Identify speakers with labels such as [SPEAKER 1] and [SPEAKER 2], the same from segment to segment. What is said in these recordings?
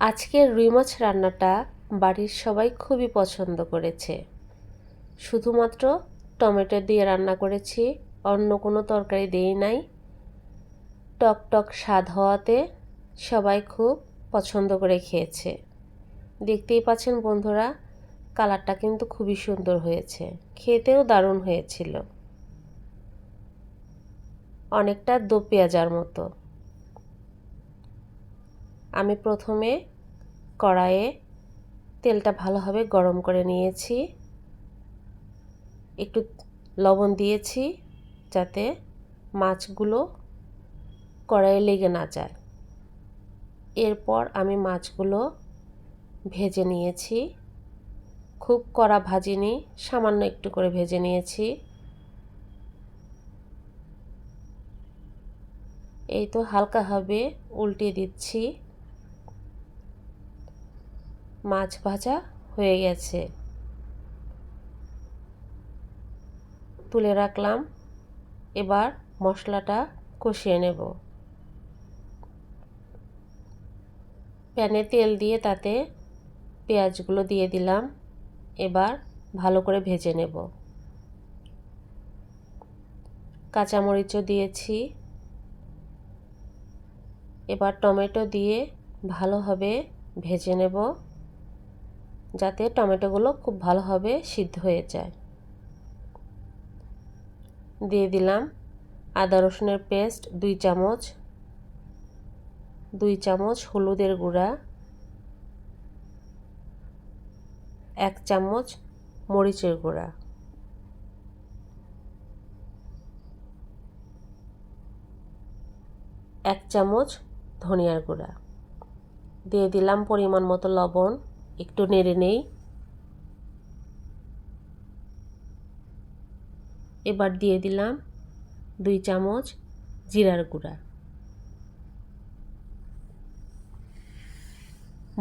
[SPEAKER 1] আজকের রুই মাছ রান্নাটা বাড়ির সবাই খুবই পছন্দ করেছে। শুধুমাত্র টমেটো দিয়ে রান্না করেছি, অন্য কোনো তরকারি দিই নাই। টক টক স্বাদ হওয়াতে সবাই খুব পছন্দ করে খেয়েছে। দেখতেই পাচ্ছেন বন্ধুরা, কালারটা কিন্তু খুবই সুন্দর হয়েছে, খেতেও দারুণ হয়েছিল, অনেকটা দো পেঁয়াজার মতো। আমি প্রথমে কড়াইয়ে তেলটা ভালোভাবে গরম করে নিয়েছি, একটু লবণ দিয়েছি যাতে মাছগুলো কড়াইয়ে লেগে না যায়। এরপর আমি মাছগুলো ভেজে নিয়েছি, খুব কড়া ভাজিনি, সামান্য একটু করে ভেজে নিয়েছি। এই তো হালকাভাবে উল্টে দিচ্ছি। মাছ ভাজা হয়ে গেছে, তুলে রাখলাম। এবার মশলাটা কষিয়ে নেব। প্যানে তেল দিয়ে তাতে পেঁয়াজগুলো দিয়ে দিলাম, এবার ভালো করে ভেজে নেব। কাঁচামরিচও দিয়েছি। এবার টমেটো দিয়ে ভালোভাবে ভেজে নেব যাতে টমেটোগুলো খুব ভালোভাবে সিদ্ধ হয়ে যায়। দিয়ে দিলাম আদা রসুনের পেস্ট 2 চামচ, 2 চামচ হলুদের গুঁড়া, 1 চামচ মরিচের গুঁড়া, 1 চামচ ধনিয়ার গুঁড়া। দিয়ে দিলাম পরিমাণ মতো লবণ, একটু নেড়ে নেই। এবার দিয়ে দিলাম 2 চামচ জিরার গুঁড়া।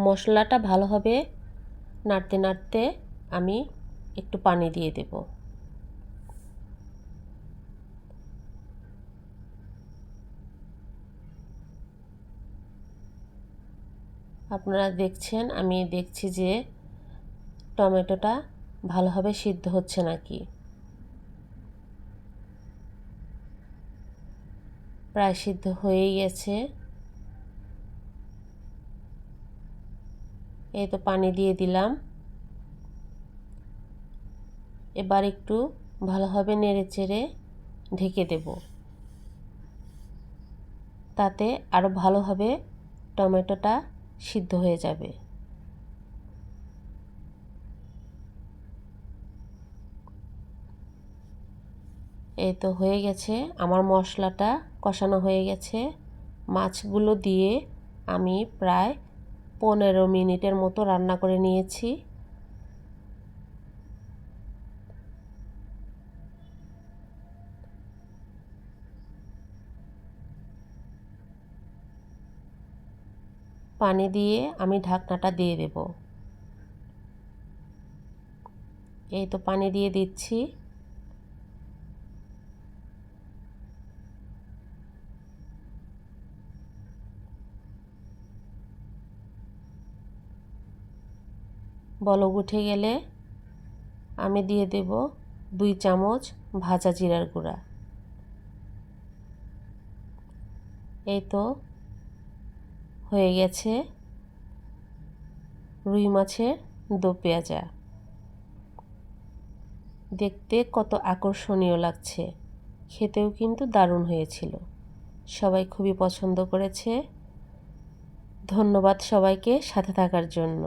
[SPEAKER 1] মশলাটা ভালোভাবে নাড়তে নাড়তে আমি একটু পানি দিয়ে দেব। আপনারা দেখছেন, আমি দেখছি যে টমেটোটা ভালোভাবে সিদ্ধ হচ্ছে নাকি। প্রায় সিদ্ধ হয়েই গেছে। এই তো পানি দিয়ে দিলাম। এবার একটু ভালোভাবে নেড়ে চেড়ে ঢেকে দেব, তাতে আরও ভালোভাবে টমেটোটা সিদ্ধ হয়ে যাবে। এই তো হয়ে গেছে, আমার মশলাটা কষানো হয়ে গেছে। মাছগুলো দিয়ে আমি প্রায় 15 মিনিটের মতো রান্না করে নিয়েছি। পানি দিয়ে আমি ঢাকনাটা দিয়ে দেব। এই তো পানি দিয়ে দিচ্ছি। বলক উঠে গেলে আমি দিয়ে দেব 2 চামচ ভাজা জিরার গুঁড়া। এই তো হয়ে গেছে রুই মাছের দো পেঁয়াজা। দেখতে কত আকর্ষণীয় লাগছে, খেতেও কিন্তু দারুণ হয়েছিল। সবাই খুবই পছন্দ করেছে। ধন্যবাদ সবাইকে সাথে থাকার জন্য।